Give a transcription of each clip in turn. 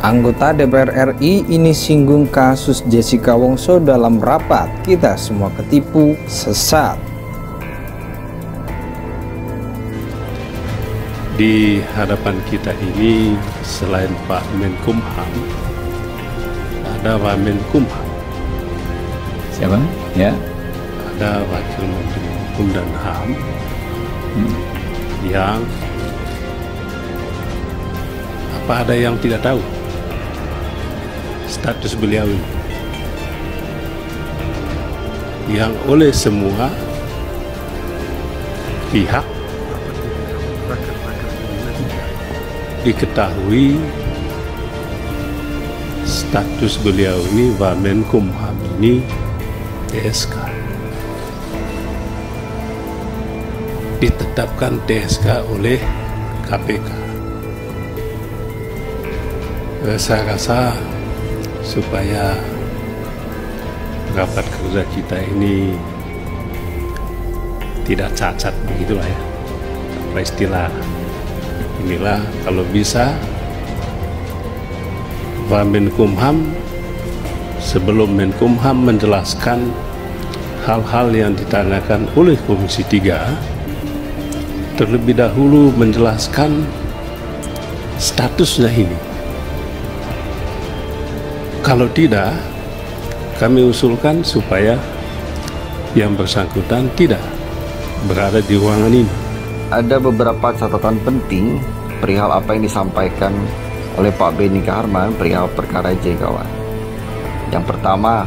Anggota DPR RI ini singgung kasus Jessica Wongso dalam rapat. Kita semua ketipu, sesat. Di hadapan kita ini selain Pak Menkumham, ada Pak Menkumham. Siapa? Ya. Ada Wakil Menteri Hukum dan HAM yang ada yang tidak tahu status beliau ini, yang oleh semua pihak diketahui status beliau ini, Wamenkumham ini TSK, ditetapkan TSK oleh KPK. Saya rasa supaya rapat kerja kita ini tidak cacat, begitulah ya, apa istilah inilah, kalau bisa Pak Menkumham, sebelum Menkumham menjelaskan hal-hal yang ditanyakan oleh Komisi 3, terlebih dahulu menjelaskan statusnya ini. Kalau tidak, kami usulkan supaya yang bersangkutan tidak berada di ruangan ini. Ada beberapa catatan penting perihal apa yang disampaikan oleh Pak Benny Kaharman perihal perkara J, kawan. Yang pertama,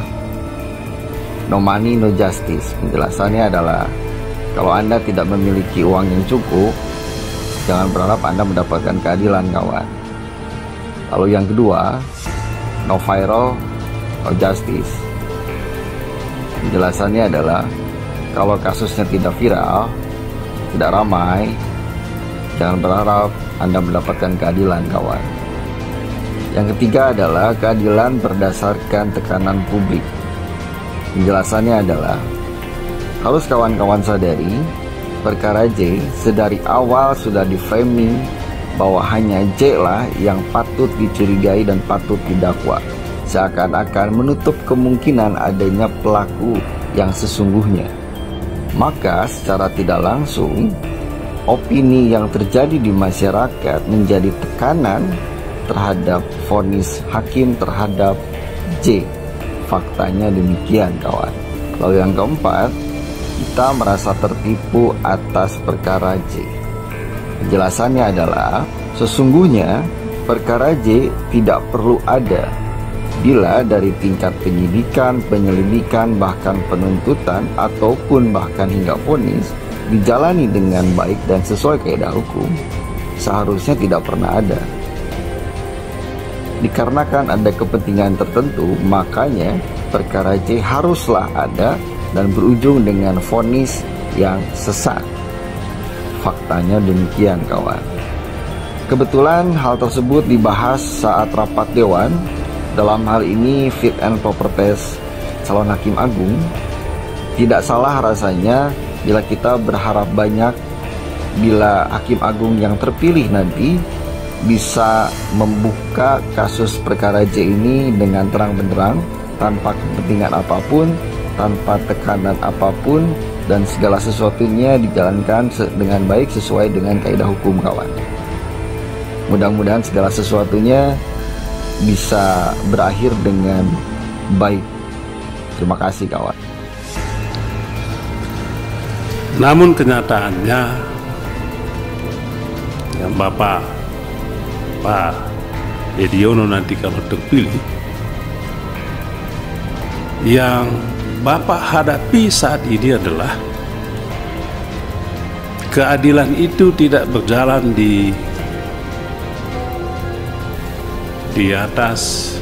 no money, no justice. Penjelasannya adalah kalau Anda tidak memiliki uang yang cukup, jangan berharap Anda mendapatkan keadilan, kawan. Lalu yang kedua, no viral, no justice. Penjelasannya adalah kalau kasusnya tidak viral, tidak ramai, jangan berharap Anda mendapatkan keadilan, kawan. Yang ketiga adalah keadilan berdasarkan tekanan publik. Penjelasannya adalah harus kawan-kawan sadari perkara J sedari awal sudah di-framing bahwa hanya J lah yang patut dicurigai dan patut didakwa, seakan-akan menutup kemungkinan adanya pelaku yang sesungguhnya. Maka secara tidak langsung, opini yang terjadi di masyarakat menjadi tekanan terhadap vonis hakim terhadap J. Faktanya demikian, kawan. Lalu yang keempat, kita merasa tertipu atas perkara J. Penjelasannya adalah sesungguhnya perkara J tidak perlu ada bila dari tingkat penyidikan, penyelidikan, bahkan penuntutan ataupun bahkan hingga vonis dijalani dengan baik dan sesuai kaidah hukum, seharusnya tidak pernah ada. Dikarenakan ada kepentingan tertentu, makanya perkara J haruslah ada dan berujung dengan vonis yang sesat. Faktanya demikian, kawan. Kebetulan hal tersebut dibahas saat rapat Dewan, dalam hal ini fit and proper test calon hakim agung. Tidak salah rasanya bila kita berharap banyak bila hakim agung yang terpilih nanti bisa membuka kasus perkara J ini dengan terang benderang, tanpa kepentingan apapun, tanpa tekanan apapun, dan segala sesuatunya dijalankan dengan baik sesuai dengan kaidah hukum, kawan. Mudah-mudahan segala sesuatunya bisa berakhir dengan baik. Terima kasih, kawan. Namun kenyataannya, yang Pak Ediono nanti kalau terpilih, yang Bapak hadapi saat ini adalah keadilan itu tidak berjalan di atas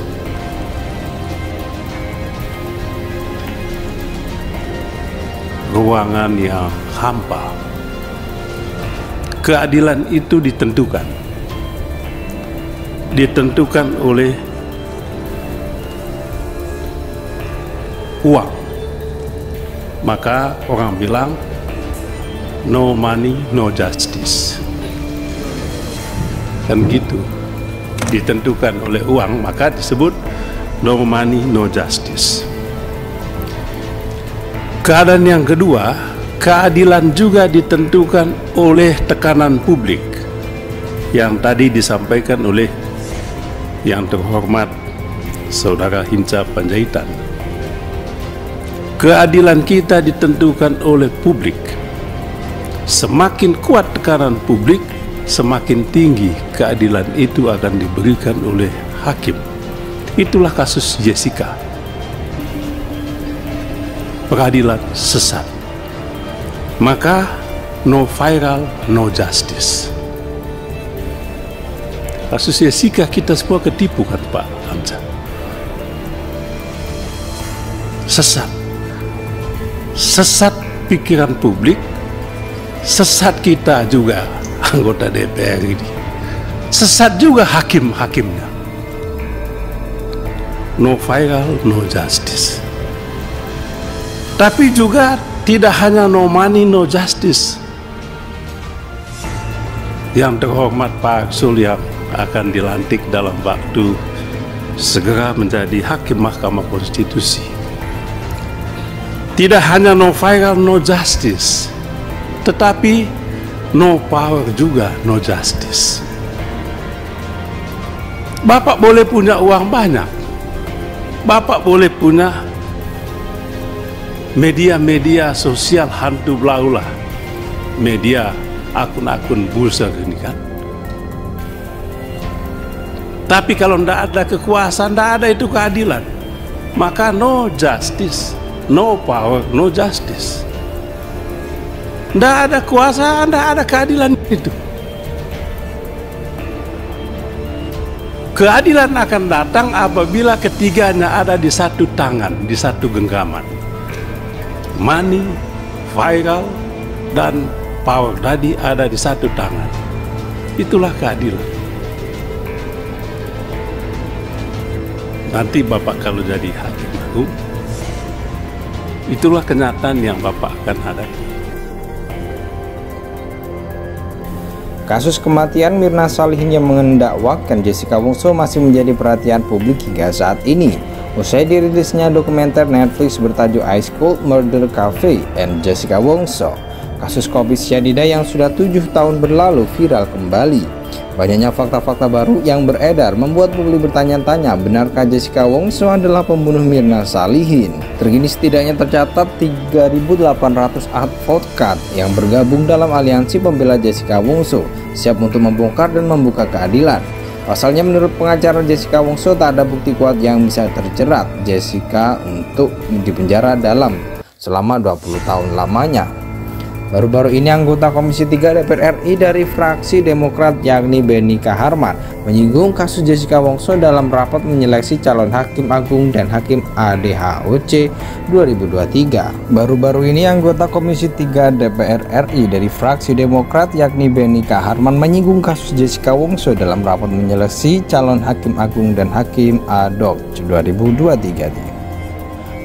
ruangan yang hampa. Keadilan itu ditentukan oleh uang. Maka orang bilang no money, no justice. Kan gitu. ditentukan oleh uang, maka disebut no money, no justice. Keadaan yang kedua, keadilan juga ditentukan oleh tekanan publik yang tadi disampaikan oleh yang terhormat Saudara Hinca Panjaitan. Keadilan kita ditentukan oleh publik. Semakin kuat tekanan publik, semakin tinggi keadilan itu akan diberikan oleh hakim. Itulah kasus Jessica. Peradilan sesat. Maka no viral, no justice. Kasus Jessica kita semua ketipu kan Pak Hamzah. Sesat. Sesat pikiran publik, sesat kita juga anggota DPR ini. Sesat juga hakim-hakimnya. No viral, no justice. Tapi juga tidak hanya no money, no justice. Yang terhormat Pak Arsul yang akan dilantik dalam waktu segera menjadi hakim Mahkamah Konstitusi. Tidak hanya no viral, no justice, tetapi no power juga, no justice. Bapak boleh punya uang banyak, Bapak boleh punya media-media sosial hantu belaulah, media akun-akun bursa ini kan. Tapi kalau tidak ada kekuasaan, tidak ada itu keadilan, maka no justice, no power, no justice. Tidak ada kuasa, tidak ada keadilan itu. Keadilan akan datang apabila ketiganya ada di satu tangan, di satu genggaman. Money, viral, dan power tadi ada di satu tangan. Itulah keadilan. Nanti Bapak kalau jadi hakim agung, itulah kenyataan yang Bapak akan hadapi. Kasus kematian Mirna Salihin yang mendakwakan Jessica Wongso masih menjadi perhatian publik hingga saat ini. Usai dirilisnya dokumenter Netflix bertajuk Ice Cold Murder Cafe and Jessica Wongso, kasus kopi cyanida yang sudah 7 tahun berlalu viral kembali. Banyaknya fakta-fakta baru yang beredar membuat publik bertanya-tanya, benarkah Jessica Wongso adalah pembunuh Mirna Salihin? Terkini setidaknya tercatat 3.800 advokat yang bergabung dalam aliansi pembela Jessica Wongso siap untuk membongkar dan membuka keadilan. Pasalnya menurut pengacara Jessica Wongso tak ada bukti kuat yang bisa terjerat Jessica untuk dipenjara selama 20 tahun lamanya. Baru-baru ini anggota Komisi 3 DPR RI dari fraksi Demokrat yakni Benny Kaharman menyinggung kasus Jessica Wongso dalam rapat menyeleksi calon Hakim Agung dan Hakim ADHOC 2023. Baru-baru ini anggota Komisi 3 DPR RI dari fraksi Demokrat yakni Benny Kaharman menyinggung kasus Jessica Wongso dalam rapat menyeleksi calon Hakim Agung dan Hakim ADHOC 2023.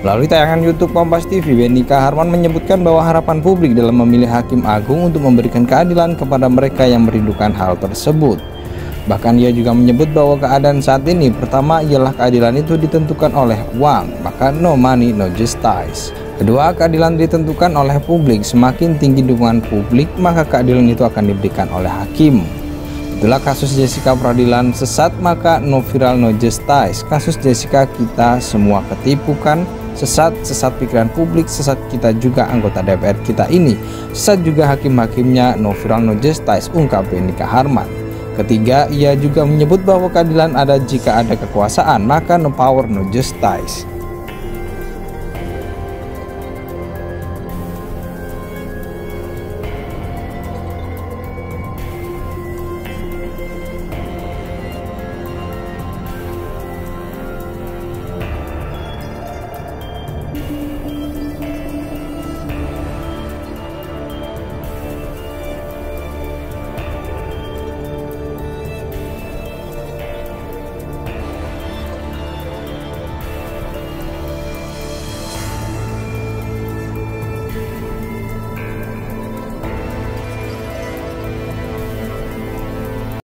Melalui tayangan YouTube Kompas TV, Benny Kaharman menyebutkan bahwa harapan publik dalam memilih Hakim Agung untuk memberikan keadilan kepada mereka yang merindukan hal tersebut. Bahkan ia juga menyebut bahwa keadaan saat ini pertama ialah keadilan itu ditentukan oleh uang, maka no money, no justice. Kedua, keadilan ditentukan oleh publik. Semakin tinggi dukungan publik, maka keadilan itu akan diberikan oleh hakim. Itulah kasus Jessica, peradilan sesat, maka no viral, no justice. Kasus Jessica kita semua ketipukan. Sesat pikiran publik, sesat kita juga anggota DPR kita ini, sesat juga hakim-hakimnya, no viral, no justice, ungkap Benny Kaharman. Ketiga, ia juga menyebut bahwa keadilan ada jika ada kekuasaan, maka no power, no justice.